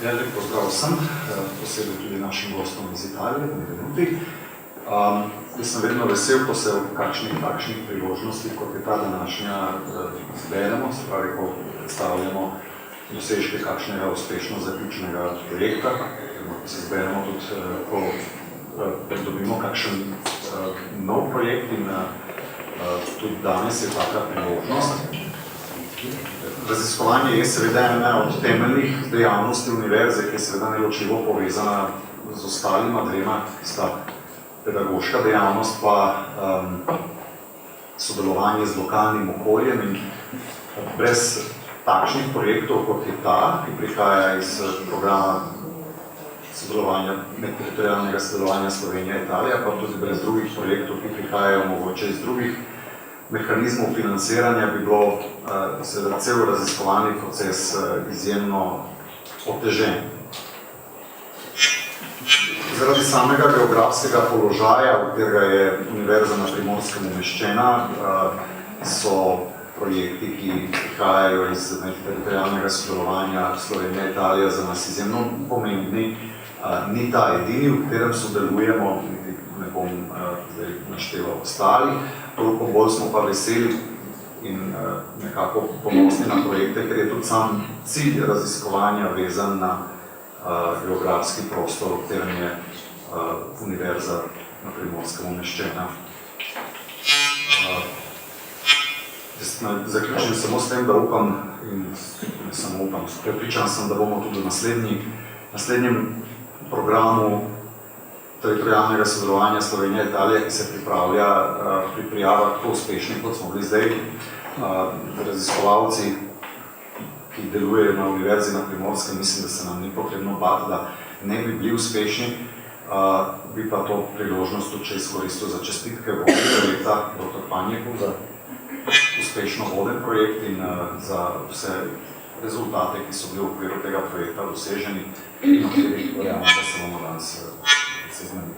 Lep pozdrav vsem, posebej tudi našim gostom iz Italije, v minuti. Jaz sem vedno vesel, ko se v kakšnih takšnih priložnostih, kot je ta današnja, zberemo, se pravi, ko predstavljamo dosežke kakšnega uspešno zaključenega projekta, ko se zberemo tudi, ko pridobimo kakšen nov projekt in tudi danes je taka priložnost. Raziskovanje je seveda ena od temeljnih dejavnosti univerze, ki je seveda neločljivo povezana z ostalima dvema, ki sta pedagoška dejavnost pa sodelovanje z lokalnim okoljem in brez takšnih projektov, kot je ta, ki prihaja iz programa sodelovanja, medteritorialnega sodelovanja Slovenija-Italija, pa tudi brez drugih projektov, ki prihajajo mogoče iz drugih mehanizmov financiranja, bi bilo seveda cel raziskovalni proces izjemno otežen. Zaradi samega geografskega položaja, v katerega je univerza na Primorskem umeščena, so projekti, ki prihajajo iz medteritorialnega sodelovanja Slovenija-Italija, za nas izjemno pomembni. Ni ta edini, v katerem sodelujemo, ne bom zdaj našteval ostalih, toliko bolj smo pa veseli in nekako ponosni na projekte, ker je tudi sam cilj raziskovanja vezan na geografski prostor, v katerem je univerza na Primorskem umeščena. Zaključim samo s tem, da upam, in ne samo upam, prepričan sem, da bomo tudi v naslednjem programu teritorialnega sodelovanja Slovenija-Italija, ki se pripravlja pri prijavah tako uspešni, kot smo bili zdaj. Raziskovalci, ki delujejo na univerzi na Primorskem, mislim, da se nam ni potrebno bati, da ne bi bili uspešni, bi pa to priložnost tudi če izkoristil za čestitke voditelja leta dr. Panjeku za uspešno voden projekt in za vse rezultate, ki so bili v okviru tega projekta doseženi in o katerih verjamem, da se bomo danes seznanili.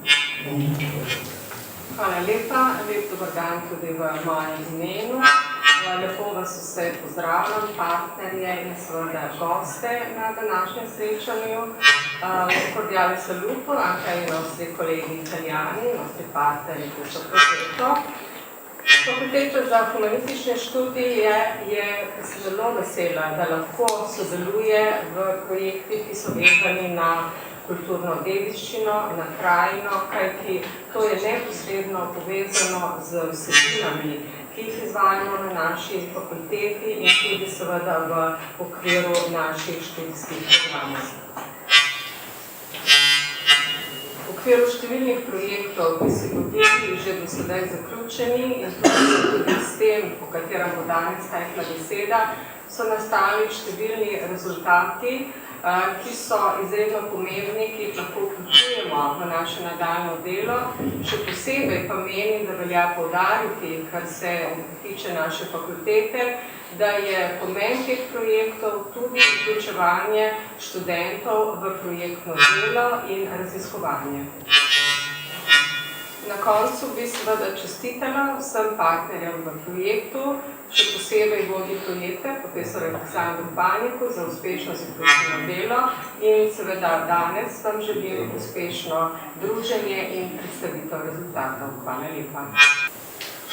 Hvala lepa, lep dober dan tudi v mojem imenu. Lepo vas vse pozdravljam, partnerje in seveda goste na današnjem srečanju. Cordiale saluto anche ai nostri colleghi italiani, i nostri partneri in questo progetto. Fakulteta za humanistične študije je zelo vesela, da lahko sodeluje v projektih, ki so vezani na kulturno dediščino, na krajino, kajti to je neposredno povezano z vsebinami, ki jih izvajamo na naši fakulteti in tudi seveda v okviru naših študijskih programov. V okviru številnih projektov, ki so bili že do sedaj zaključeni in tudi s tem, o katerem bo danes tekla beseda, so nastali številni rezultati, ki so izredno pomembni, ki jih lahko vključujemo v naše nadaljnje delo. Še posebej pa menim, da velja poudariti, kar se tiče naše fakultete, da je pomen teh projektov tudi vključevanje študentov v projektno delo in raziskovanje. Na koncu bi seveda čestitala vsem partnerjem v projektu, še posebej vodji projekta, profesor Aleksandru Panjeku, za uspešno zaključeno delo in seveda danes vam želim uspešno druženje in predstavitev rezultatov. Hvala lepa.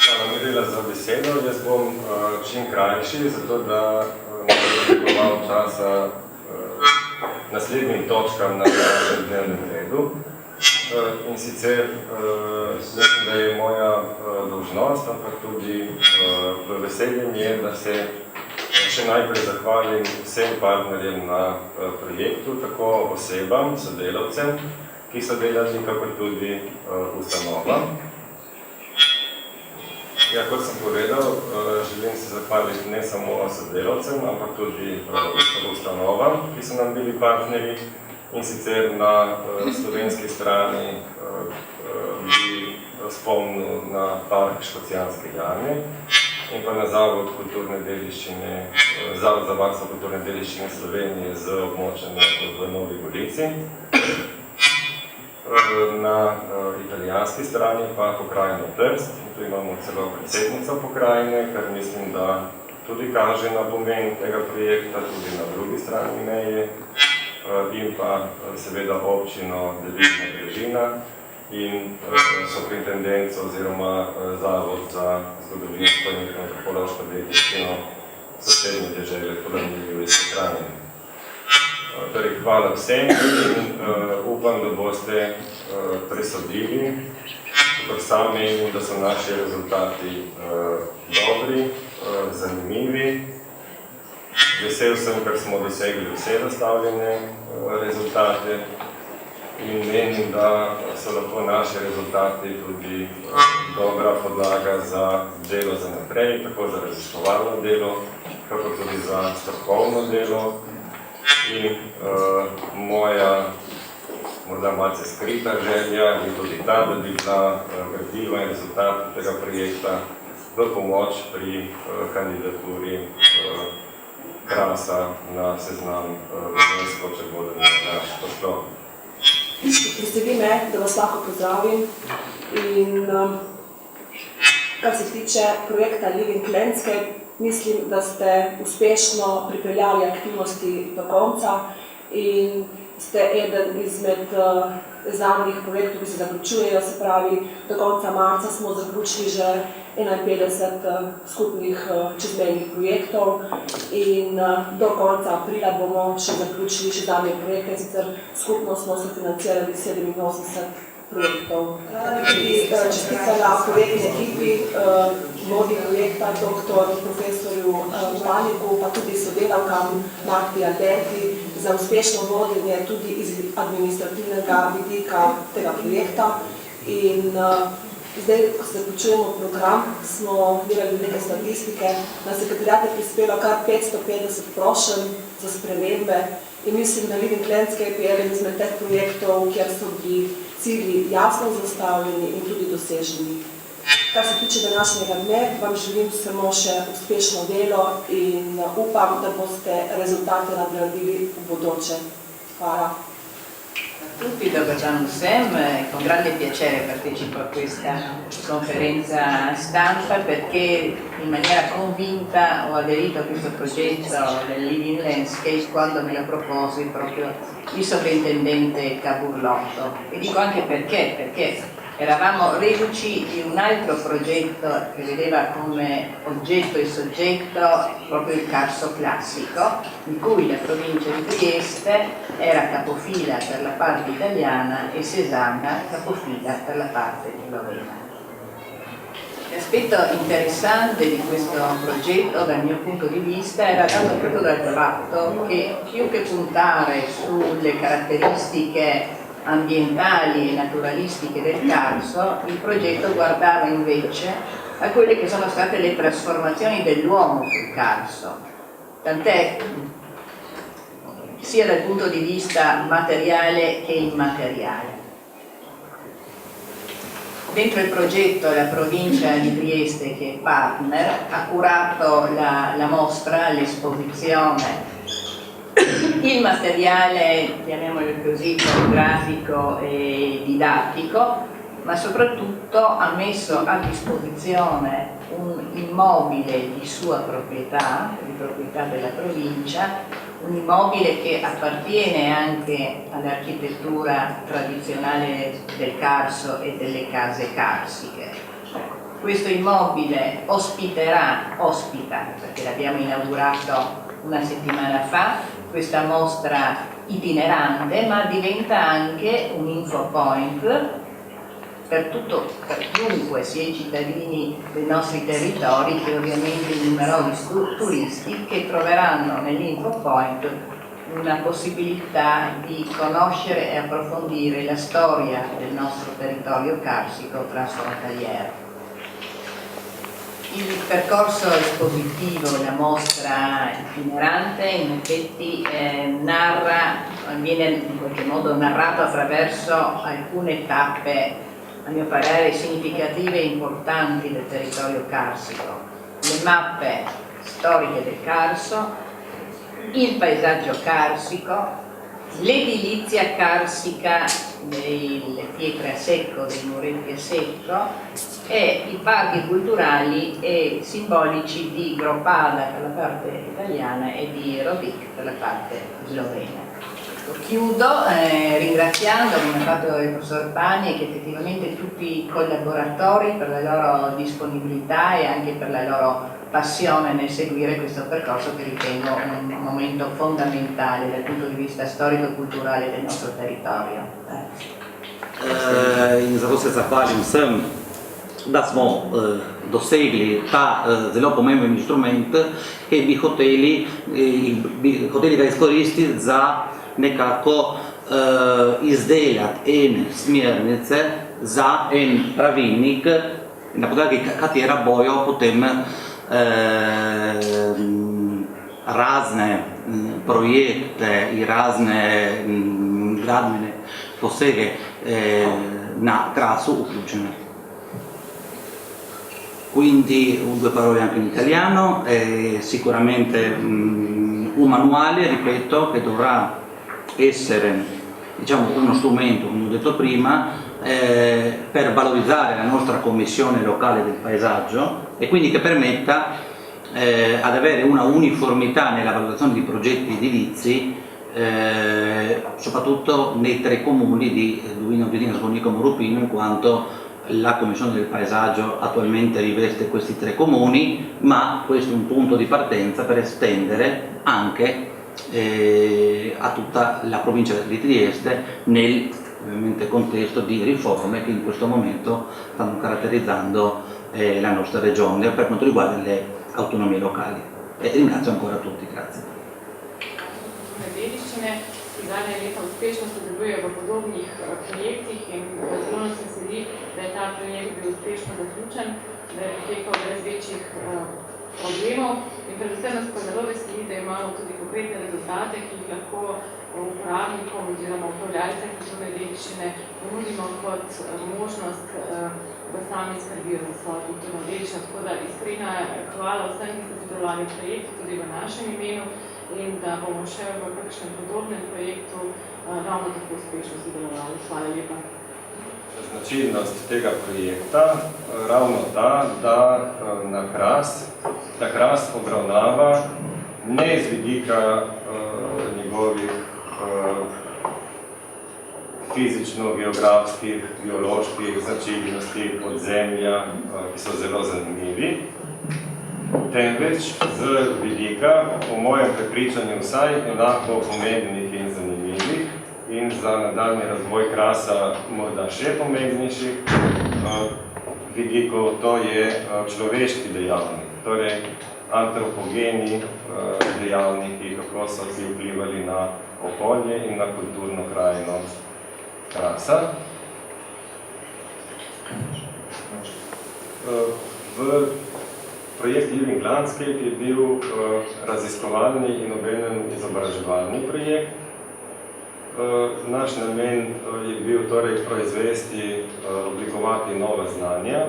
Hvala, Mirela, za besedo. Jaz bom čim krajši, zato da ne bom malo časa naslednjim točkam na našem dnevnem redu. In sicer mislim, da je moja dolžnost, ampak tudi v veseljem je, da se še najprej zahvalim vsem partnerjem na projektu, tako osebam, sodelavcem, ki so delali, kakor tudi ustanovam. Ja, kot sem povedal, želim se zahvaliti ne samo sodelavcem, ampak tudi ustanovam, ki so nam bili partnerji. In sicer na slovenski strani bi spomnil na Park Škocjanske jame in pa na Zavod za varstvo kulturne dediščine Slovenije z območjem v Novi Gorici. Na italijanski strani pa pokrajino Trst. Tu imamo celo predsednico pokrajine, kar mislim, da tudi kaže na pomen tega projekta, tudi na drugi strani meje. in pa seveda občino Devišna Brežina in soprintendenco oziroma Zavod za zgodovinsko in antropološko dediščino sosednje dežele Podravniške Kranje. Torej, hvala vsem in upam, da boste presodili. Kot sam menim, da so naši rezultati dobri, zanimivi. Vesel sem, ker smo dosegli vse zastavljene rezultate in menim, da so lahko naši rezultati tudi dobra podlaga za delo za naprej, tako za raziskovalno delo, kako tudi za strokovno delo. In moja morda malce skrita želja je tudi ta, da bi bila gradiva in rezultat tega projekta v pomoč pri kandidaturi Krasa na seznam UNESCO, če bo naš pošlo. Veseli me, da vas lahko pozdravim in kar se tiče projekta Living Landscape, mislim, da ste uspešno pripeljali aktivnosti do konca in ste eden izmed zadnjih projektov, ki se zaključujejo, se pravi, do konca marca smo zaključili že 51 skupnih čezmejnih projektov in do konca aprila bomo še zaključili še zadnje projekte, sicer skupno smo sofinancirali 87 projektov. Čestitala projektni ekipi, vodji projekta, profesorju Vaniku, pa tudi sodelavkam Marti Aldenti za uspešno vodenje tudi iz administrativnega vidika tega projekta. In zdaj, ko se počujemo program, smo delali neke statistike, na sekretariat je prispelo kar 550 prošenj za spremembe in mislim, da Living Landscape je eden izmed teh projektov, kjer so bili cilji jasno zastavljeni in tudi doseženi. Kar se tiče današnjega dne, vam želim samo še uspešno delo in upam, da boste rezultate nadgradili v bodoče. Hvala. Tutti, dobar dan vsem, con grande piacere partecipo a questa conferenza stampa perché in maniera convinta ho aderito a questo progetto del Living Landscape quando me lo proposi proprio il sovrintendente Caburlotto. E dico anche perché eravamo reduci di un altro progetto che vedeva come oggetto e soggetto proprio il Carso classico, di cui la provincia di Trieste era capofila per la parte italiana e Cesana capofila per la parte slovena. L'aspetto interessante di questo progetto dal mio punto di vista era dato proprio dal fatto che più che puntare sulle caratteristiche ambientali e naturalistiche del Carso, il progetto guardava invece a quelle che sono state le trasformazioni dell'uomo sul Carso, tant'è sia dal punto di vista materiale che immateriale. Dentro il progetto la provincia di Trieste, che è partner, ha curato la mostra, l'esposizione, il materiale, chiamiamolo così, fotografico e didattico, ma soprattutto ha messo a disposizione un immobile di sua proprietà, di proprietà della provincia, un immobile che appartiene anche all'architettura tradizionale del Carso e delle case carsiche. Questo immobile ospita, perché l'abbiamo inaugurato una settimana fa, questa mostra itinerante, ma diventa anche un infopoint per chiunque, sia i cittadini dei nostri territori che ovviamente i numerosi turisti che troveranno nell'infopoint una possibilità di conoscere e approfondire la storia del nostro territorio carsico transfrontaliero. Il percorso espositivo, la mostra itinerante, in effetti viene in qualche modo narrato attraverso alcune tappe, a mio parere, significative e importanti del territorio carsico. Le mappe storiche del Carso, il paesaggio carsico, l'edilizia carsica delle pietre a secco, dei muretti a secco, e i parchi culturali e simbolici di Gropada per la parte italiana e di Rovic per la parte slovena. Chiudo ringraziando, come ha fatto il professor Pani, che effettivamente tutti i collaboratori per la loro disponibilità e anche per la loro passione nel seguire questo percorso che ritengo un momento fondamentale dal punto di vista storico-culturale del nostro territorio. In zato se zahvalim vsem, da smo dosegli ta zelo pomemben inštrument, ki bi hoteli ga izkoristiti za nekako izdelati ene smernice za en pravilnik, na podlagi katera bojo potem razne projekte in razne gradbene posege na Krasu vključene. Quindi due parole anche in italiano, sicuramente un manuale, ripeto, che dovrà essere, diciamo, uno strumento, come ho detto prima, per valorizzare la nostra commissione locale del paesaggio e quindi che permetta ad avere una uniformità nella valutazione di progetti edilizi, soprattutto nei 3 comuni di Duino, Duino, Sbonicco e Morupino, in quanto la Commissione del Paesaggio attualmente riveste questi 3 comuni, ma questo è un punto di partenza per estendere anche a tutta la provincia di Trieste nel ovviamente contesto di riforme che in questo momento stanno caratterizzando la nostra regione per quanto riguarda le autonomie locali. E ringrazio ancora tutti, grazie. Ki zadnja leta uspešno sodelujejo v podobnih projektih in zelo nas veseli, da je ta projekt bil uspešno zaključen, da je potekal brez večjih problemov in predvsem nas pa zelo veseli, da imamo tudi konkretne rezultate, ki jih lahko uporabnikom oziroma upravljalcem kulturne dediščine ponudimo kot možnost, da sami skrbijo za svojo kulturno dediščino. Tako da iskrena hvala vsem, ki ste sodelovali v projektu, tudi v našem imenu, in da bomo še v kakšnem podobnem projektu ravno tako uspešno sodelovali. Hvala lepa. Značilnost tega projekta ravno ta, da Kras obravnava ne z vidika njegovih fizično-geografskih, bioloških značilnosti podzemlja, ki so zelo zanimivi, temveč z vidika, po mojem prepričanju, vsaj enako pomembnih in zanimivih in za nadaljnji razvoj Krasa morda še pomembnejših vidikov, to je človeški dejavnik, torej antropogeni dejavniki, kako so si vplivali na okolje in na kulturno krajino Krasa. Projekt Living Landscape je bil raziskovalni in obenem izobraževalni projekt. Naš namen je bil torej proizvesti, oblikovati nova znanja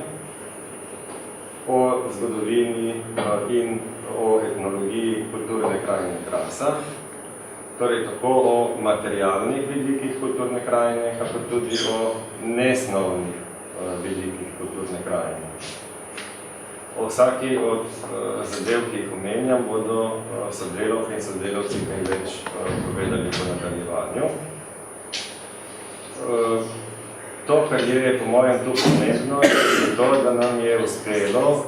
o zgodovini in o etnologiji kulturne krajine Krasa, torej tako o materialnih vidikih kulturne krajine, kako tudi o nesnovnih vidikih kulturne krajine. O vsaki od zadev, ki jih omenjam, bodo sodelavke in sodelavci kaj več povedali po nadaljevanju. To, kar je po mojem tu pomembno, je to, da nam je uspelo,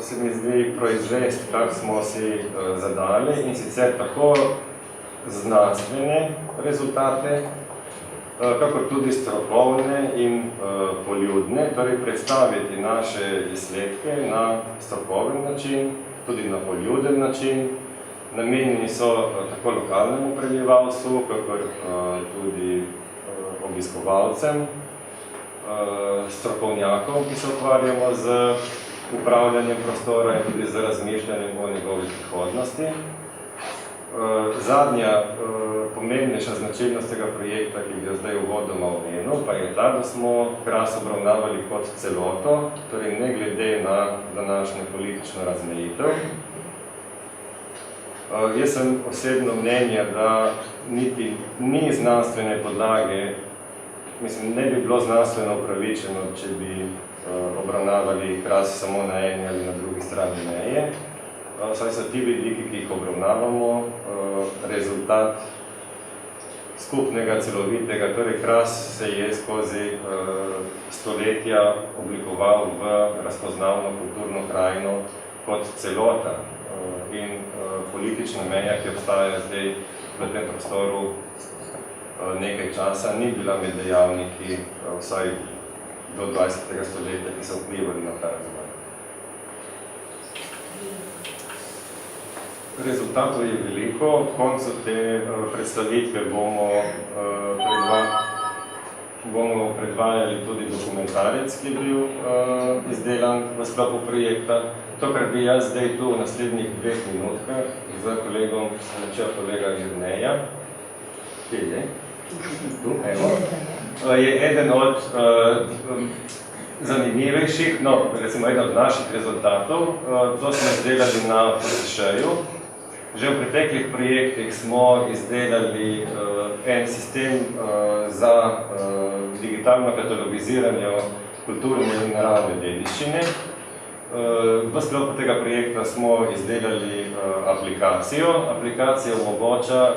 se mi zdi, proizvesti, kar smo si zadali, in sicer tako znanstvene rezultate, kakor tudi strokovne in poljudne, torej predstaviti naše izsledke na strokoven način, tudi na poljuden način. Namenjeni so tako lokalnemu prebivalstvu, kakor tudi obiskovalcem, strokovnjakom, ki se ukvarjamo z upravljanjem prostora in tudi z razmišljanjem o njegovi prihodnosti. Zadnja pomembnejša značilnost tega projekta, ki bi jo zdaj uvodoma omenil, pa je ta, da smo Kras obravnavali kot celoto, torej ne glede na današnjo politično razmejitev. Jaz sem osebno mnenja, da niti ni znanstvene podlage, mislim, ne bi bilo znanstveno upravičeno, če bi obravnavali Kras samo na eni ali na drugi strani meje. Saj so ti vidiki, ki jih obravnavamo, rezultat skupnega, celovitega. Torej, Kras se je skozi stoletja oblikoval v razpoznavno kulturno krajino kot celota. In politična meja, ki obstaja zdaj v tem prostoru nekaj časa, ni bila med dejavniki vsaj do 20. stoletja, ki so vplivali na ta razvoj. Rezultatov je veliko. Ob koncu te predstavitve bomo predvajali tudi dokumentarec, ki je bil izdelan v sklopu projekta. To, kar bi jaz zdaj tu v naslednjih 2 minutkah z kolegom, kolega Jerneja, je eden od zanimivejših, recimo eden od naših rezultatov. To smo izdelali na PSŠ-ju. Že v preteklih projektih smo izdelali en sistem za digitalno katalogiziranje kulturne in naravne dediščine. V sklopu tega projekta smo izdelali aplikacijo. Aplikacija omogoča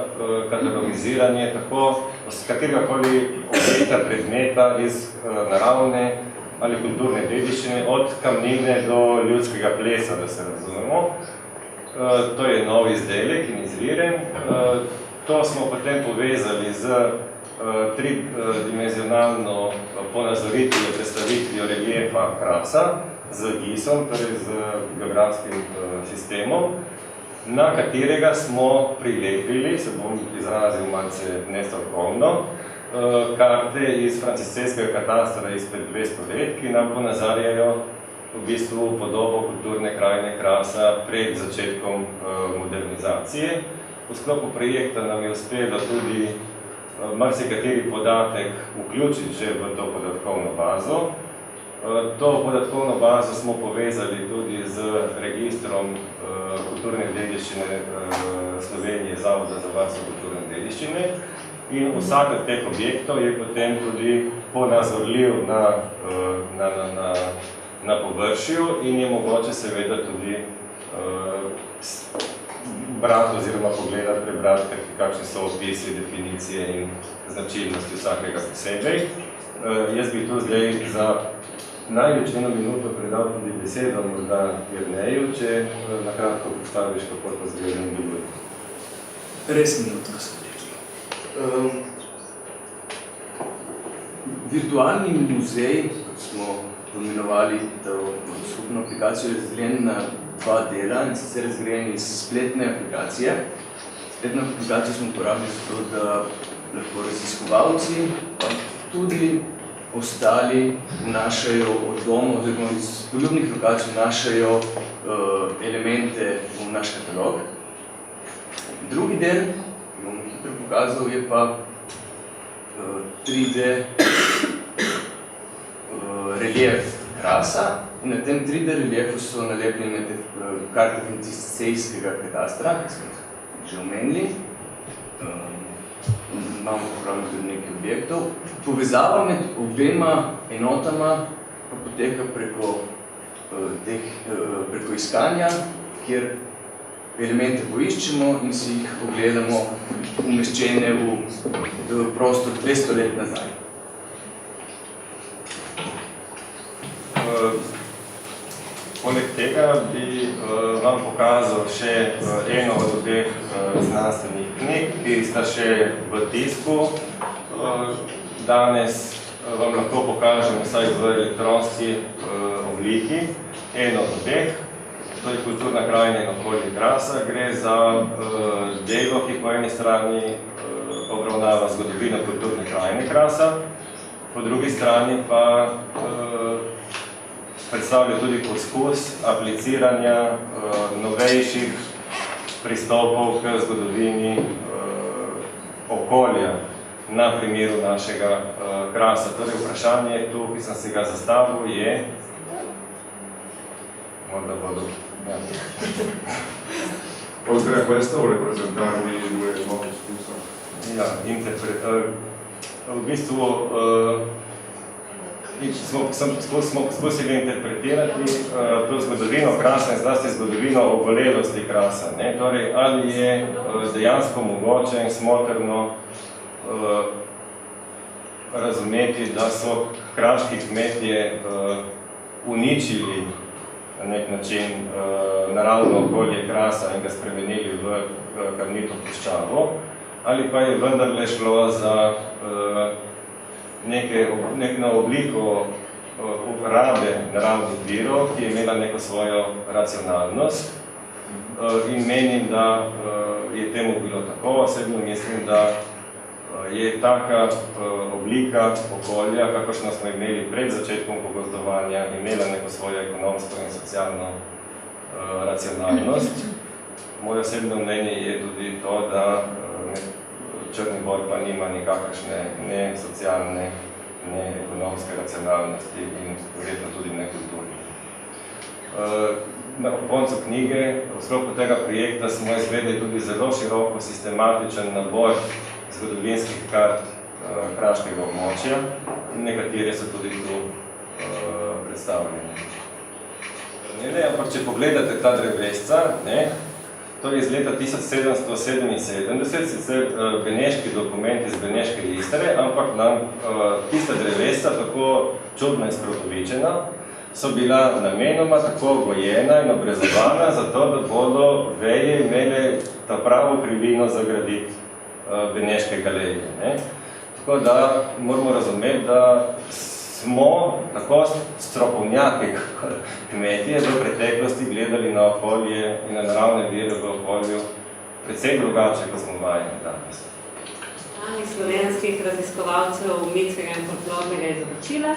katalogiziranje tako z kateregakoli objekta, predmeta iz naravne ali kulturne dediščine, od kamnine do ljudskega plesa, da se razumemo. To je nov izdelek in izviren. To smo potem povezali z tridimenzionalno ponazoritvijo, predstavitvijo reliefa Krasa, z GIS-om, torej z geografskim sistemom, na katerega smo prilepili, se bom izrazil malce nestrokovno, karte iz franciscejskega katastra izpred 200 let, ki nam ponazarjajo v bistvu podobo kulturne krajine Krasa pred začetkom modernizacije. V sklopu projekta nam je uspelo tudi marsikateri podatek vključiti že v to podatkovno bazo. To podatkovno bazo smo povezali tudi z registrom kulturne dediščine Slovenije, Zavoda za varstvo kulturne dediščine. In vsak od teh objektov je potem tudi ponazorljiv na površju in je mogoče seveda tudi brati oziroma pogledati, prebrati, kakšni so opisi, definicije in značilnosti vsakega posebej. Jaz bi tu zdaj za največ 1 minuto predal tudi besedo morda Jerneju, če na kratko predstaviš, kako to zgleda in deluje. Res minuto smo rekli. Virtualni muzej, kot smo pomenovali to skupno aplikacijo, je razdeljen na 2 dela, in sicer razdeljen iz spletne aplikacije. Spletno aplikacijo smo uporabili zato, da lahko raziskovalci, pa tudi ostali vnašajo od doma, oziroma iz poljubnih lokacij vnašajo elemente v naš katalog. Drugi del, ki bom hitro pokazal, je pa 3D relief Krasa. In na tem 3D reliefu so nalepljene karte franciscejskega katastra, ki smo že omenili. Imamo popravljeno tudi nekaj objektov. Povezava med obema enotama pa poteka preko iskanja, kjer elemente poiščemo in si jih ogledamo umeščene v prostor 200 let nazaj. Poleg tega bi vam pokazal še eno od obeh znanstvenih knjig, ki sta še v tisku. Danes vam lahko pokažem vsaj v elektronski obliki eno od obeh. To je kulturna krajina in okolje Krasa. Gre za delo, ki po eni strani obravnava zgodovino kulturne krajine Krasa, po drugi strani pa predstavlja tudi poskus apliciranja novejših pristopov k zgodovini okolja na primeru našega Krasa. Torej, vprašanje tu, ki sem si ga zastavil, je... Morda bodo... Oltre a questo vuole presentarmi 2 nuovi scusa? Ja, v bistvu smo poskusili interpretirati to zgodovino Krasa in zlasti zgodovino ogolelosti Krasa. Torej, ali je dejansko mogoče in smotrno razumeti, da so kraški kmetje uničili na nek način naravno okolje Krasa in ga spremenili v kamnito puščavo, ali pa je vendarle šlo za neko obliko uporabe naravnih virov, ki je imela neko svojo racionalnost. In menim, da je temu bilo tako. Osebno mislim, da je taka oblika okolja, kakršno smo imeli pred začetkom pogozdovanja, imela neko svojo ekonomsko in socialno racionalnost. Moje osebno mnenje je tudi to, da Črni Bor pa nima nikakršne ne socialne, ne ekonomske racionalnosti in verjetno tudi ne kulturne. Na koncu knjige, v sklopu tega projekta smo izvedli tudi zelo široko sistematičen nabor zgodovinskih kart kraškega območja in nekatere so tudi tu predstavljene. Ampak če pogledate ta drevesca, to je iz leta 1777, sicer beneški dokument iz Beneške Istre, ampak nam tista drevesca, tako čudno in sprotovičena, so bila namenoma tako gojena in obrezovana, zato da bodo veje imele ta pravo krivino za graditi Beneške galerije. Tako da moramo razumeti, da smo tako strokovnjaki kmetije v preteklosti gledali na okolje in na naravne vire v okolju precej drugače, kot smo vajeni danes. Slovenskih raziskovalcev mitskega in folklornega izročila,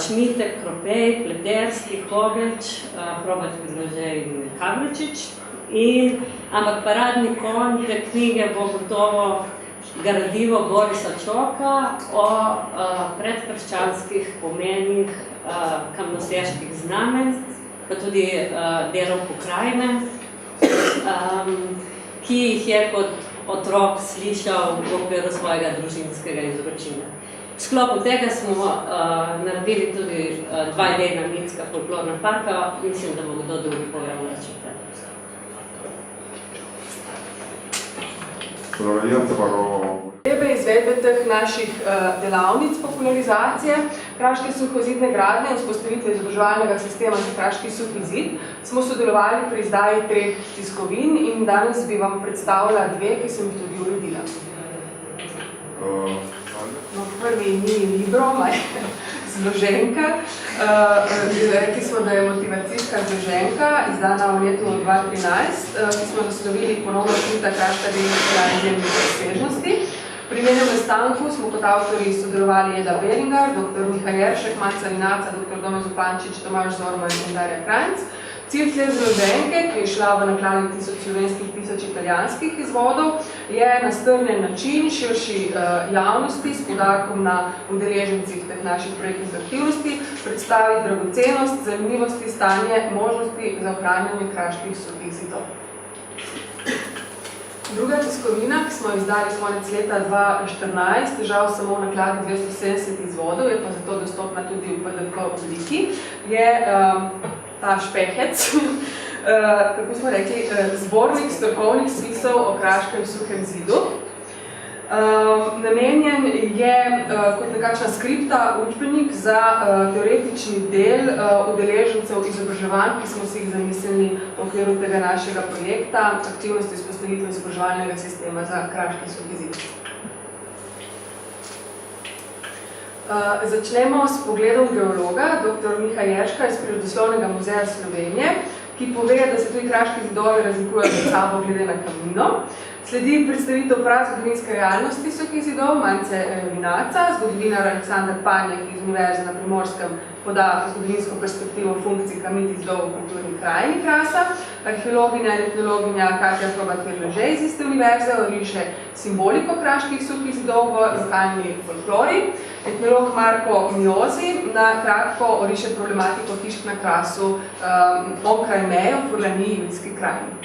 Šmitek, Kropej, Pleterski, Hogeč, Probat Predlože in Kavličič. Ampak paradni konj te knjige bo gotovo gradivo Borisa Čoka o predkrščanskih pomenih kamnoseških znamen, pa tudi delov pokrajine, ki jih je kot otrok slišal v okviru svojega družinskega izročila. V sklopu tega smo naredili tudi 2-dnevna mitska folklorna parka, mislim, da bo kdo drugi povedal več o tem. Posebej izvedbe teh naših delavnic popularizacije kraške suhozidne gradnje in vzpostavitve izobraževalnega sistema za kraški suhi zid smo sodelovali pri izdaji 3 tiskovin in danes bi vam predstavila 2, ki sem jih tudi uredila. Prvi ni Libro, zloženka. Rekli smo, da je motivacijska zloženka, izdana v letu 2013, ki smo naslovili ponovno odkrita kraška dediščina izjemnih razsežnosti. Pri njenem nastanku smo kot avtorji sodelovali Eda Beringer, dr. Miha Jeršek, Manca Rinaca, dr. Domen Zupančič, Tomaž Zorman in Darja Krajnc. Cilj te zloženke, ki je šla v nakladi 1000 slovenskih, 1000 italijanskih izvodov, je na strnjen način širši javnosti s poudarkom na udeležencih teh naših projektnih aktivnosti predstaviti dragocenost, zanimivosti, stanje, možnosti za ohranjanje kraških suhih zidov. Druga tiskovina, ki smo jo izdali konec leta 2014, žal samo v nakladi 270 izvodov, je pa zato dostopna tudi v PDF obliki, je ta špehec, kako smo rekli, zbornik strokovnih spisov o kraškem suhem zidu. Namenjen je kot nekakšna skripta učbenik za teoretični del udeležencev izobraževanj, ki smo si jih zamislili v okviru tega našega projekta, aktivnosti vzpostavitve izobraževalnega sistema za kraški suhi zid. Začnemo s pogledom geologa, dr. Miha Jerška iz Prirodoslovnega muzeja Slovenije, ki pove, da se tudi kraški zidovi razlikujejo med sabo glede na kamnino. Sledi predstavitev prazgodovinske realnosti suhih zidov, Mance Rinaca, zgodovinar Aleksandar Panjek iz Univerze na Primorskem poda zgodovinsko perspektivo funkcij kamnitih zidov v kulturni krajini Krasa, arheologinja in etnologinja Katja Probat Predlože iz iste univerze oriše simboliko kraških suhih zidov v lokalni folklori, etnolog Marko Miozi na kratko oriše problematiko hišk na Krasu onkraj meje v Furlaniji Julijski krajini.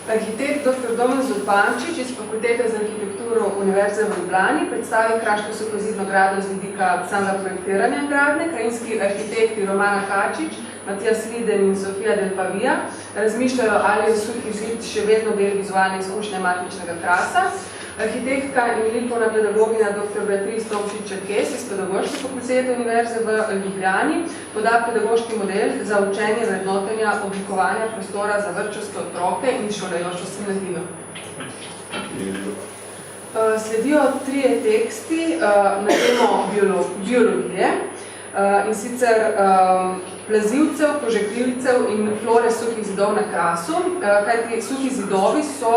Arhitekt dr. Domen Zupančič iz Fakultete za arhitekturo Univerze v Ljubljani predstavi kraško suhozidno gradnjo z vidika samega projektiranja gradnje, krajinski arhitekti Romana Kačič, Matijas Liden in Sofija Del Pavija, razmišljajo, ali je suhi zid še vedno del vizualne izkušnje matičnega krasa. Arhitektka in likovna pedagogina dr. Beatrice Tomšič-Čerkes iz Pedagoške fakultete Univerze v Ljubljani poda pedagoški model za učenje vrednotenja oblikovanja prostora za vrtčevske otroke in šolajočo se mladino. Sledijo 3 teksti na temo biologije, in sicer plazivcev, požekljivcev in flore suhih zidov na krasu, kajti suhi zidovi so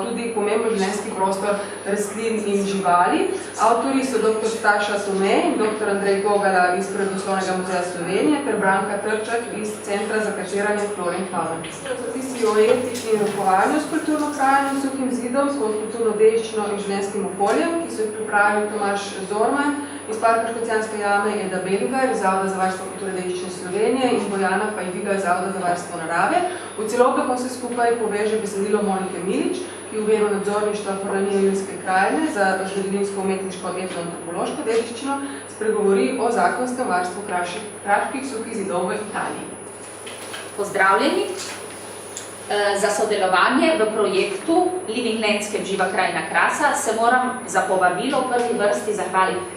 tudi pomemben življenjski prostor rastlin in živali. Avtori so dr. Staša Tome in dr. Andrej Gogala iz Prirodoslovnega muzeja Slovenije ter Branka Trčak iz Centra za kartiranje flore in favne. Zapisi o etiki in rokovanju s kulturno krajino suhim zidom, kot kulturno dediščino in življenjskim okoljem, ki so jih pripravili Tomaž Zorman iz Parka Škocjanske jame, Eda Beligar iz Zavoda za varstvo kulture dediščine Slovenije in Bojana Pajdiga iz Zavoda za varstvo narave. V celoto pa vse skupaj poveže besedilo Monike Milič, ki v imenu nadzorništva Forlanije Ilirske krajine za zgodovinsko umetniško etnoantropološko dediščino spregovori o zakonskem varstvu kraških suhih zidov v Italiji. Pozdravljeni! Za sodelovanje v projektu Living Landscape Živa krajina krasa se moram za povabilo v prvi vrsti zahvaliti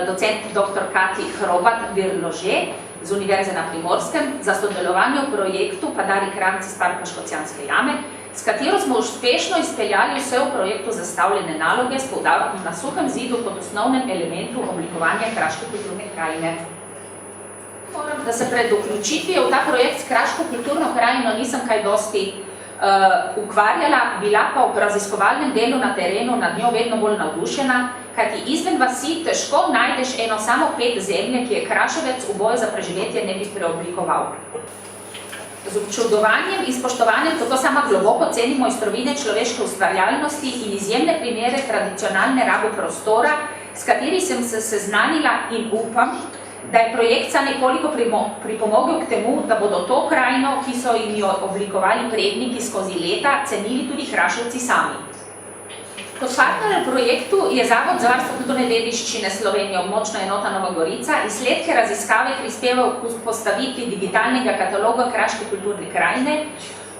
docent dr. Kati Hrobat-Birlože z Univerze na Primorskem, za sodelovanje v projektu pa Dari Kranc iz Parka Škocjanske jame, s katero smo uspešno izpeljali vse v projektu zastavljene naloge s poudarkom na suhem zidu kot osnovnem elementu oblikovanja kraške kulturne krajine. Moram, da se pred vključitvijo v ta projekt s kraško kulturno krajino nisem kaj dosti ukvarjala, bila pa v raziskovalnem delu na terenu nad njo vedno bolj navdušena, kajti izven vasi težko najdeš eno samo 5 zemlje, ki je Kraševec v boju za preživetje ne bi preoblikoval. Z občudovanjem in spoštovanjem tako sama globoko cenim mojstrovine človeške ustvarjalnosti in izjemne primere tradicionalne rabe prostora, s kateri sem se seznanila in upam, da je projekt sa nekoliko pripomogel k temu, da bodo to krajino, ki so jim jo oblikovali predniki skozi leta, cenili tudi Kraševci sami. Kot partner v projektu je Zavod za varstvo kulturne dediščine Slovenije območna enota Nova Gorica izsledke raziskave prispeval k postavitvi digitalnega kataloga kraške kulturne krajine,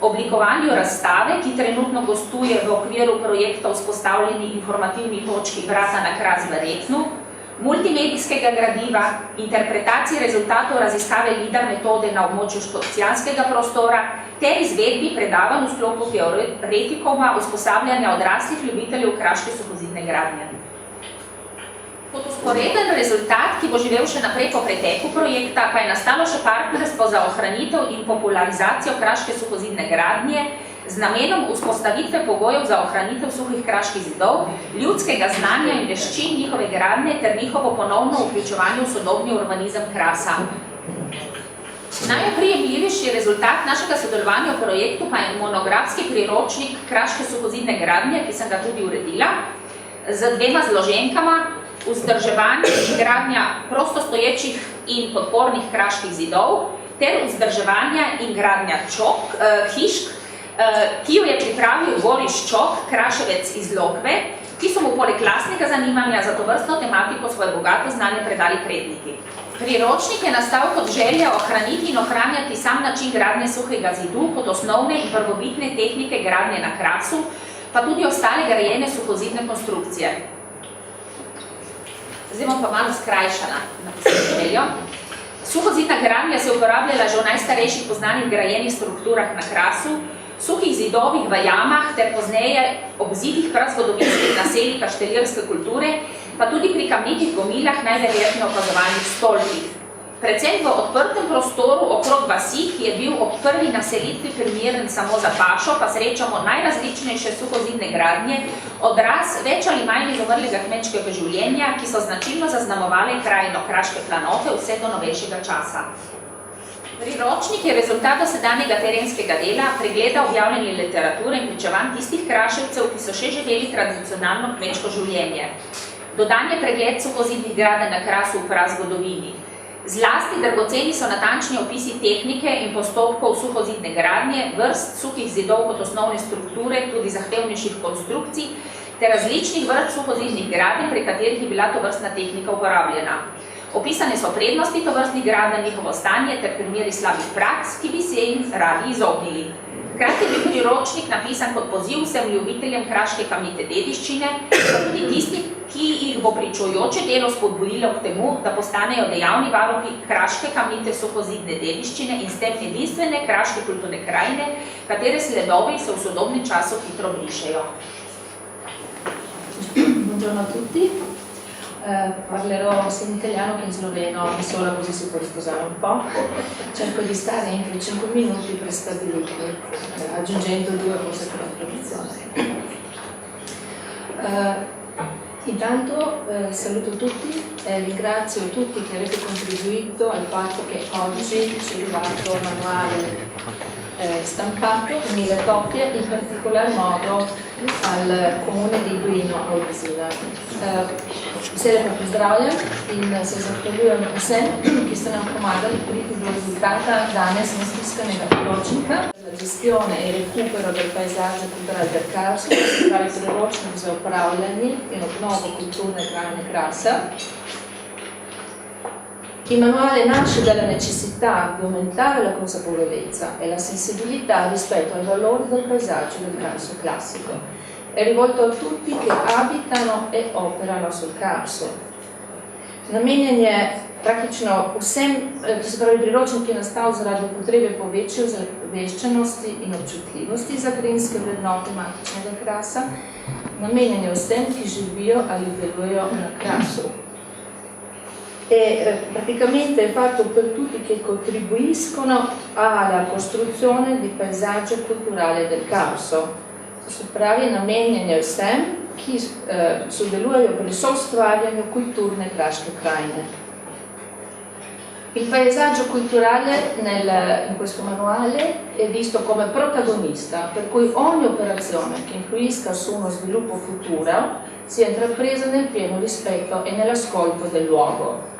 oblikovanju razstave, ki trenutno gostuje v okviru projekta vzpostavljeni informativni točki Vrata na Kras v Retnu, multimedijskega gradiva, interpretaciji rezultatov raziskave LIDAR metode na območju škocjanskega prostora ter izvedbi predavanj v sklopu teoretikoma usposabljanja odraslih ljubiteljev kraške suhozidne gradnje. Kot vzporeden rezultat, ki bo živel še naprej po preteku projekta, pa je nastalo še partnerstvo za ohranitev in popularizacijo kraške suhozidne gradnje z namenom vzpostavitve pogojev za ohranitev suhih kraških zidov, ljudskega znanja in veščin njihove gradnje ter njihovo ponovno vključevanje v sodobni urbanizem Krasa. Najoprijemljivejši rezultat našega sodelovanja v projektu pa je monografski priročnik kraške suhozidne gradnje, ki sem ga tudi uredila, z 2 zloženkama, vzdrževanje in gradnja prostoječih in podpornih kraških zidov ter vzdrževanja in gradnja hišk, ki jo je pripravil Boris Čok, Kraševec iz Lokve, ki so mu poleg lastnega zanimanja za tovrstno tematiko svoje bogato znanje predali predniki. Priročnik je nastal kot želja ohraniti in ohranjati sam način gradnje suhega zidu kot osnovne in prvobitne tehnike gradnje na Krasu, pa tudi ostale grajene suhozidne konstrukcije. Zdaj bom pa malo skrajšana na željo. Suhozidna gradnja se je uporabljala že v najstarejših poznanih grajenih strukturah na Krasu, suhih zidovih v jamah ter pozneje obzidih prazgodovinskih naselij kaštelirske kulture, pa tudi pri kamnitih gomilah najverjetneje opazovanih stolpih. Predvsem v odprtem prostoru okrog vasi, ki je bil ob prvi naselitvi primeren samo za pašo, pa srečamo najrazličnejše suhozidne gradnje, odraz več ali manj izumrlega kmečkega življenja, ki so značilno zaznamovale krajino Kraške planote vse do novejšega časa. Priročnik je rezultat dosedanjega terenskega dela, pregleda objavljene literature in pričevanj tistih Kraševcev, ki so še živeli tradicionalno kmečko življenje. Dodan je pregled suhozidnih gradenj na Krasu v prazgodovini. Zlasti dragoceni so natančni opisi tehnike in postopkov suhozidne gradnje, vrst suhih zidov kot osnovne strukture, tudi zahtevnejših konstrukcij, ter različnih vrst suhozidnih gradenj, pri katerih je bila tovrstna tehnika uporabljena. Opisane so prednosti tovrstnih gradenj, njihovo stanje ter primeri slabih praks, ki bi se jim radi izognili. Hkrati je bil priročnik napisan kot poziv vsem ljubiteljem kraške kamnite dediščine, pa tudi tisti, ki jih bo pričujoče delo spodbudilo k temu, da postanejo dejavni varuhi kraške kamnite suhozidne dediščine in s tem edinstvene kraške kulturne krajine, katere sledovi se v sodobnem času hitro brišejo. Buongiorno a tutti. Parlerò sia in italiano che in sloveno, solo così si può risposare un po'. Cerco di stare entro i 5 minuti prestabiliti, aggiungendo 2 forse per la traduzione. Intanto saluto tutti e ringrazio tutti che avete contribuito al fatto che oggi ci è arrivato un manuale stampato in 1000 copie, in particolar modo al comune di Duino a Ulzina. Все поздравljam in se zahvaljujem vsem, ki ste nam pomagali priti do rezultata danes nastiskанega priročnika za gestione e recupero del paesaggio culturale del Carso, se pravi priročnik za upravljanje in obnovo kulturne krajine Krasa. Il manuale nasce dalla necessità di aumentare la consapevolezza e la sensibilità rispetto ai valori del paesaggio del Carso classico. È rivolto a tutti che abitano e operano sul Carso. Namenjen je praktično vsem, ki se pravi priročnik je nastal zaradi potrebe po večji ozaveščenosti in občutljivosti za krajinske vrednote matičnega Krasa, namenjen je vsem, ki živijo ali delujejo na Krasu. E praticamente è fatto per tutti che contribuiscono alla costruzione di paesaggio culturale del Carso. Se pravi, namenjen je vsem, ki sodelujejo pri soustvarjanju kulturne kraške krajine. Il paesaggio culturale in questo manuale è visto come protagonista, per cui ogni operazione che influisca su uno sviluppo futuro sia intrapresa nel pieno rispetto e nell'ascolto del luogo.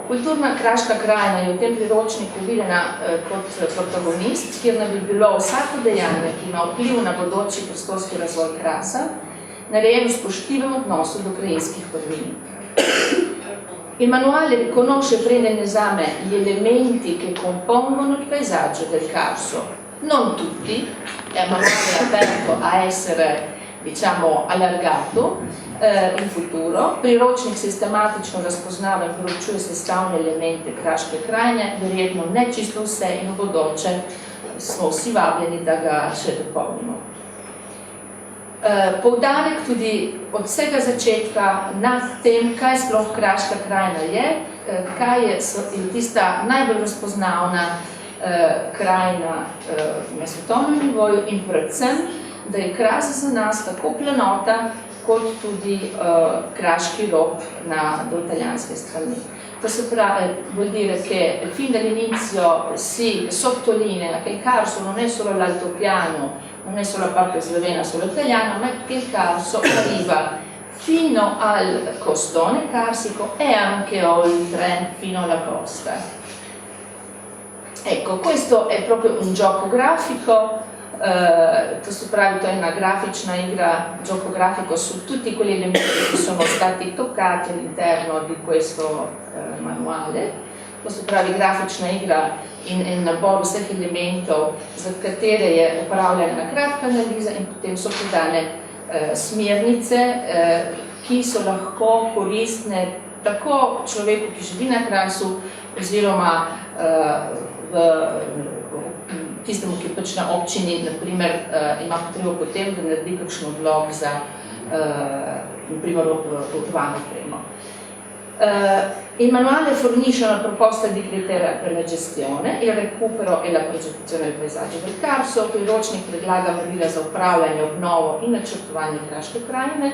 Kulturna kraška krajina je v tem priročniku videna kot protagonist, kjer naj bi bilo vsako dejanje, ki ima vpliv na bodoči prostorski razvoj Krasa, narejeno v spoštljivem odnosu do krajinskih prvin. Il manuale riconosce e prende in esame gli elementi che compongono il paesaggio del Carso. Non tutti, è un manuale aperto a essere, diciamo, allargato in futuro. Priročnik sistematično razpoznava in proučuje sestavne elemente kraške krajine, verjetno ne čisto vse in v bodoče smo vsi vabljeni, da ga še dopolnimo. Poudarek tudi od vsega začetka nad tem, kaj sploh kraška krajina je, kaj je tista najbolj razpoznavna krajina na svetovnem nivoju in predvsem, da je Kras za nas tako planota, kot tudi kraški rob do italijanske strane. To se pravi, vuol dire che fin dall'inizio si sottolinea che il Carso non è solo l'altopiano, non è solo la parte slovena, solo italiana, ma che il Carso arriva fino al costone carsico e anche oltre, fino alla costa. Ecco, questo è proprio un gioco grafico. To se pravi, to je ena grafična igra, gioco grafico su tutti quegli elementi che sono stati toccati all'interno di questo manuale. To se pravi, grafična igra in nabor vseh elementov, za katere je upravljena ena kratka analiza in potem so podane smernice, ki so lahko koristne tako človeku, ki živi na Krasu, oziroma tistemu, ki pač na občini, naprimer, ima potrebo potem, da naredi kakšen odlog za, naprimer, urbano opremo. Il manuale fornisce una proposta di criteri per la gestione, il recupero e la progettazione del paesaggio del Carso. Priročnik predlaga merila za upravljanje, obnovo in načrtovanje kraške krajine.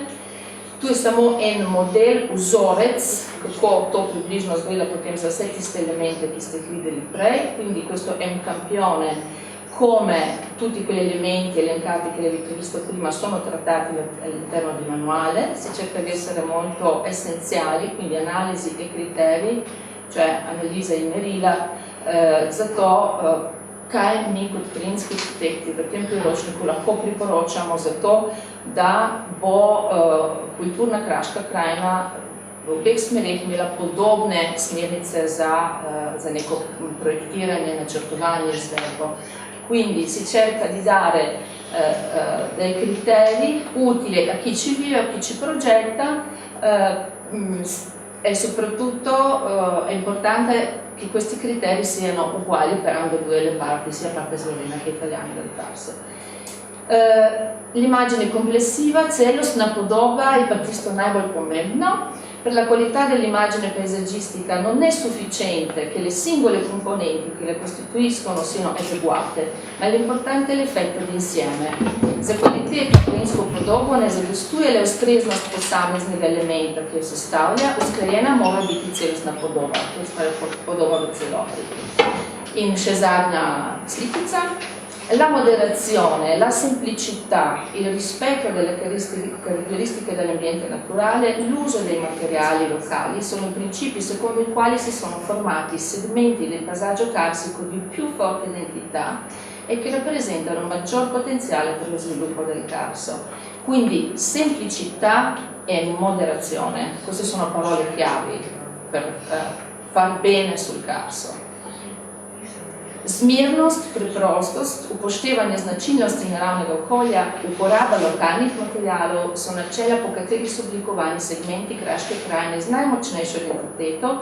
Tu je samo en model, vzorec, kako to približno izgleda potem za vse tiste elemente, ki ste jih videli prej. Quindi questo è un campione, come tutti quegli elementi elencati che avete visto prima sono trattati all'interno del manuale. Si cerca di essere molto essenziali, quindi analisi e criteri, cioè analiza in merila, zato kaj mi kot krajinski arhitekti v tem priročniku lahko priporočamo za to, da bo kulturna kraška krajina v obeh smerih imela podobne smernice za neko projektiranje, načrtovanje, izvedbo. Quindi si cerca di dare dei criteri utili a chi ci vive, a chi ci progetta e soprattutto è importante che questi criteri siano uguali per ambedue le parti, sia parte slovena che italiana del CARS. L'immagine complessiva celostna podoba je pa tisto najbolj pomembno. Per la qualità dell'immagine paesaggistica non è sufficiente che le singole componenti che la costituiscono siano adeguate, ma l'importante è l'effetto d'insieme. Za kvaliteto plinsko podobo ne zadostuje le ustreznost posameznega elementa, ki jo sestavlja, usklajena mora biti celostna podoba, to je podoba v celoti. In še zadnja slikica. La moderazione, la semplicità, il rispetto delle caratteristiche dell'ambiente naturale, l'uso dei materiali locali sono i principi secondo i quali si sono formati segmenti del paesaggio carsico di più forte identità e che rappresentano un maggior potenziale per lo sviluppo del Carso. Quindi semplicità e moderazione, queste sono parole chiavi per far bene sul Carso. Zmernost, preprostost, upoštevanje značilnosti naravnega okolja, uporaba lokalnih materialov so načela, po katerih so oblikovani segmenti kraške krajine z najmočnejšo identiteto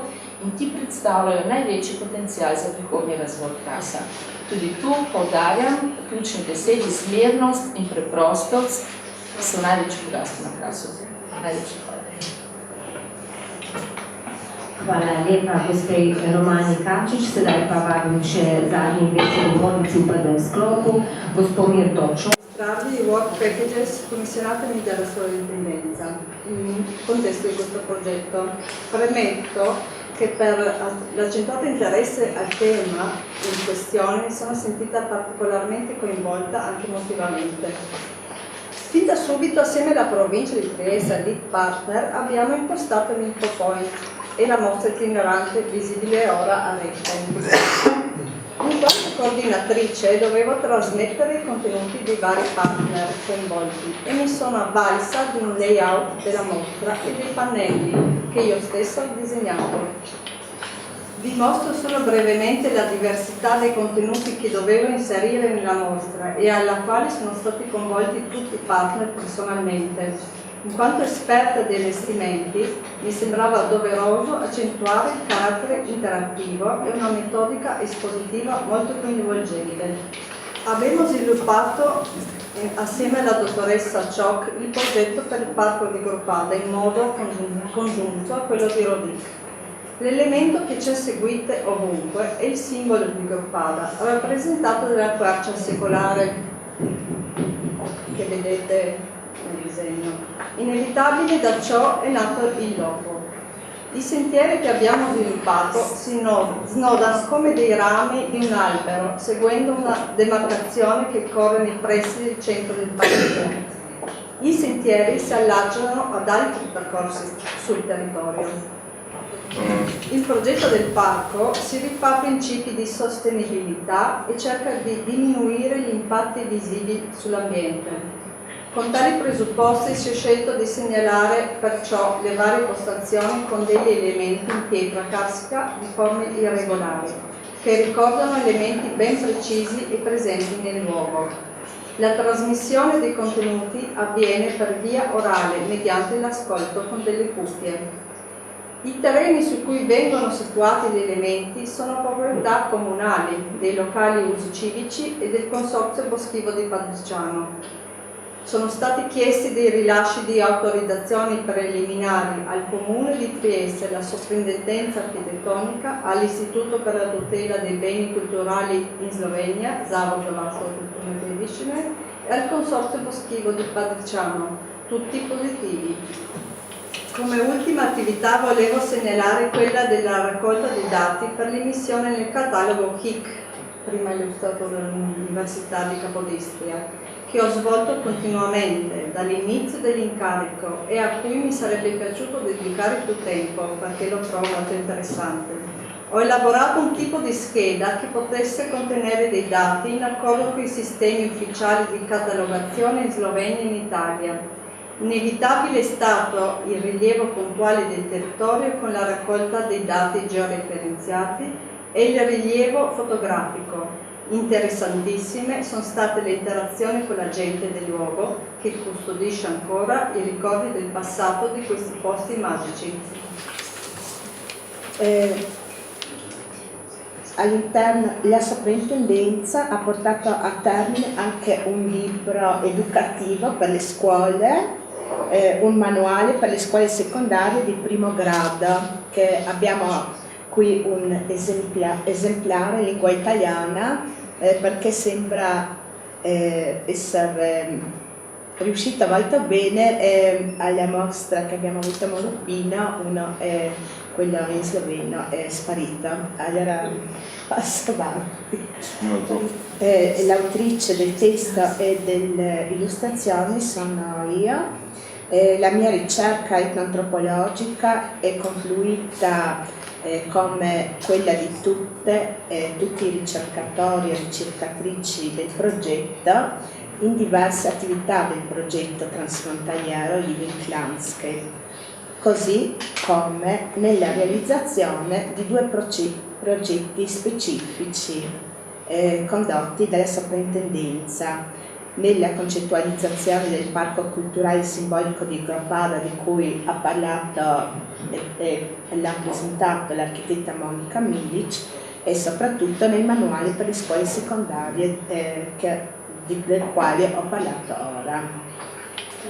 in ti predstavljajo največji potencial za prihodnji razvoj Krasa. Tudi tu poudarjam, ključni besedi zmernost in preprostost so največji bogatstvo na Krasu. Najlepša hvala. Hvala lepa, gospej Romani Kačič. Sedaj pa vabim še zadnji dve sogovornici v prvem sklopu, gospod Mirtočo. I work packages commissionatemi dalla sovrintendenza in contesto di questo progetto. Premetto che per l'accentuato interesse al tema in questione sono sentita particolarmente coinvolta anche emotivamente. Fin da subito, assieme alla provincia di Trieste e Lead Partner, abbiamo impostato l'InfoPoint e la mostra itinerante visibile ora a rete. In quanto coordinatrice dovevo trasmettere i contenuti dei vari partner coinvolti e mi sono avvalsa di un layout della mostra e dei pannelli che io stessa ho disegnato. Vi mostro solo brevemente la diversità dei contenuti che dovevo inserire nella mostra e alla quale sono stati coinvolti tutti i partner personalmente. In quanto esperta di allestimenti, mi sembrava doveroso accentuare il carattere interattivo e una metodica espositiva molto coinvolgente. Abbiamo sviluppato assieme alla dottoressa Ciocc il progetto per il parco di Gropada in modo congiunto a quello di Rodic. L'elemento che ci è seguito ovunque è il simbolo di Gropada, rappresentato dalla quercia secolare che vedete nel disegno. Inevitabile da ciò è nato il logo. I sentieri che abbiamo sviluppato si snodano come dei rami di un albero, seguendo una demarcazione che corre nei pressi del centro del paese. I sentieri si allacciano ad altri percorsi sul territorio. Il progetto del parco si rifà a principi di sostenibilità e cerca di diminuire gli impatti visivi sull'ambiente. Con tali presupposti si è scelto di segnalare perciò le varie postazioni con degli elementi in pietra carsica di forme irregolari, che ricordano elementi ben precisi e presenti nel luogo. La trasmissione dei contenuti avviene per via orale mediante l'ascolto con delle cuffie. I terreni su cui vengono situati gli elementi sono proprietà comunali, dei locali usi civici e del Consorzio Boschivo di Padriciano. Sono stati chiesti dei rilasci di autorizzazioni preliminari al Comune di Trieste, alla Soprintendenza Architettonica, all'Istituto per la tutela dei beni culturali in Slovenia, Zavod za varstvo kulturne dediščine, e al Consorzio Boschivo di Padriciano, tutti positivi. Come ultima attività volevo segnalare quella della raccolta dei dati per l'immissione nel catalogo HIC, prima illustrato dall'Università di Capodistria, che ho svolto continuamente dall'inizio dell'incarico e a cui mi sarebbe piaciuto dedicare più tempo perché lo trovo molto interessante. Ho elaborato un tipo di scheda che potesse contenere dei dati in accordo con i sistemi ufficiali di catalogazione in Slovenia e in Italia. Inevitabile è stato il rilievo puntuale del territorio con la raccolta dei dati georeferenziati e il rilievo fotografico. Interessantissime sono state le interazioni con la gente del luogo che custodisce ancora i ricordi del passato di questi posti magici. All'interno la soprintendenza ha portato a termine anche un libro educativo per le scuole, un manuale per le scuole secondarie di primo grado, che abbiamo qui un esemplare in lingua italiana, perché sembra essere riuscito molto bene alla mostra che abbiamo avuto a Molupino. Quello in sloveno è sparito, allora passo avanti. L'autrice del testo e delle illustrazioni sono io. La mia ricerca etnoantropologica è confluita come quella di tutti i ricercatori e ricercatrici del progetto in diverse attività del progetto transfrontaliero Living Landscape, così come nella realizzazione di 2 progetti specifici condotti dalla soprintendenza, nella concettualizzazione del parco culturale simbolico di Gropada, di cui ha parlato e l'ha presentato l'architetta Monica Milic, e soprattutto nel manuale per le scuole secondarie del quale ho parlato ora.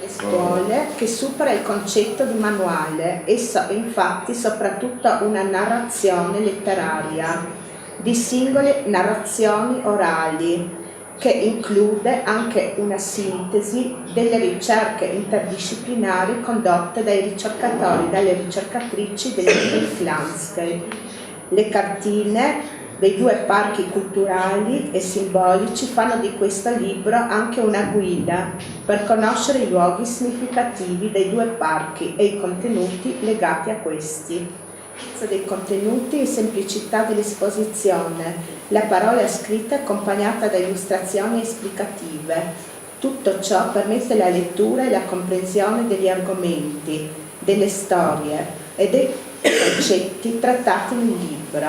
Le scuole, che supera il concetto di manuale, esso è infatti soprattutto una narrazione letteraria di singole narrazioni orali, che include anche una sintesi delle ricerche interdisciplinari condotte dai ricercatori e dalle ricercatrici del Living Landscape. Le cartine dei 2 parchi culturali e simbolici fanno di questo libro anche una guida per conoscere i luoghi significativi dei 2 parchi e i contenuti legati a questi. Dei contenuti e semplicità dell'esposizione, la parola scritta accompagnata da illustrazioni esplicative. Tutto ciò permette la lettura e la comprensione degli argomenti, delle storie e dei concetti trattati nel libro.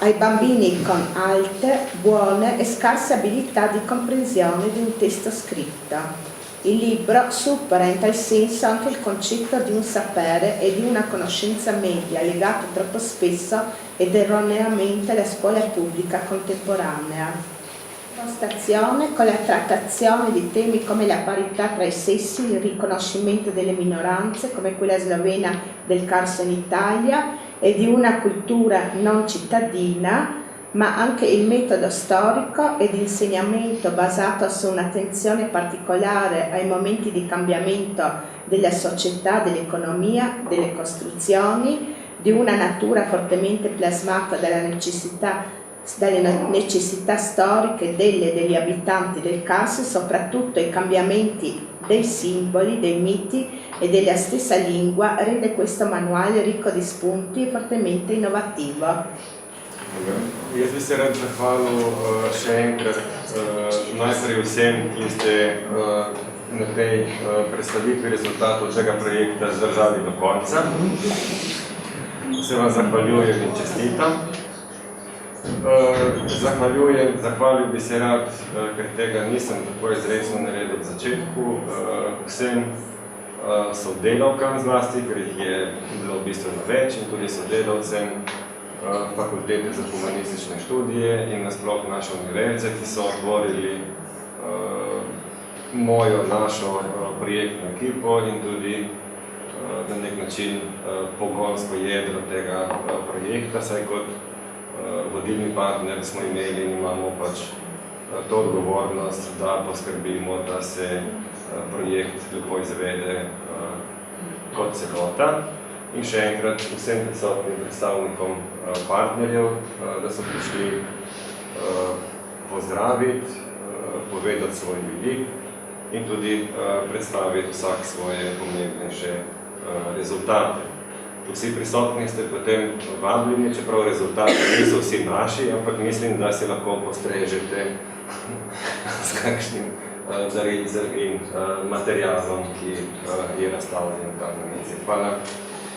Ai bambini con alte, buone e scarse abilità di comprensione di un testo scritto. Il libro supera in tal senso anche il concetto di un sapere e di una conoscenza media legato troppo spesso ed erroneamente alla scuola pubblica contemporanea. Impostazione con la trattazione di temi come la parità tra i sessi, il riconoscimento delle minoranze come quella slovena del Carso in Italia e di una cultura non cittadina, ma anche il metodo storico e di insegnamento basato su un'attenzione particolare ai momenti di cambiamento della società, dell'economia, delle costruzioni, di una natura fortemente plasmata dalle necessità storiche delle e degli abitanti del Carso, soprattutto i cambiamenti dei simboli, dei miti e della stessa lingua, rende questo manuale ricco di spunti e fortemente innovativo. Jaz bi se rad zahvalil še enkrat najprej vsem, ki ste na tej predstavitvi rezultatov tega projekta zdržali do konca. Se vam zahvaljujem in čestitam. Zahvalil bi se rad, ker tega nisem tako izrecno naredil v začetku, vsem sodelavkam zlasti, ker jih je bilo bistveno več, in tudi sodelavcem Fakultete za humanistične študije in nasploh naše univerze, ki so otvorili našo projektno ekipo in tudi na nek način pogonsko jedro tega projekta, saj kot vodilni partner smo imeli in imamo pač to odgovornost, da poskrbimo, da se projekt lepo izvede kot celota. In še enkrat vsem prisotnim predstavnikom partnerjev, da so prišli pozdraviti, povedati svoj vidik in tudi predstaviti vsak svoje pomembnejše rezultate. Vsi prisotni ste potem vabljeni, čeprav rezultati niso vsi naši, ampak mislim, da si lahko postrežete s kakšnim darilcem in materialom, ki je razstavljen tam na mizi. Hvala.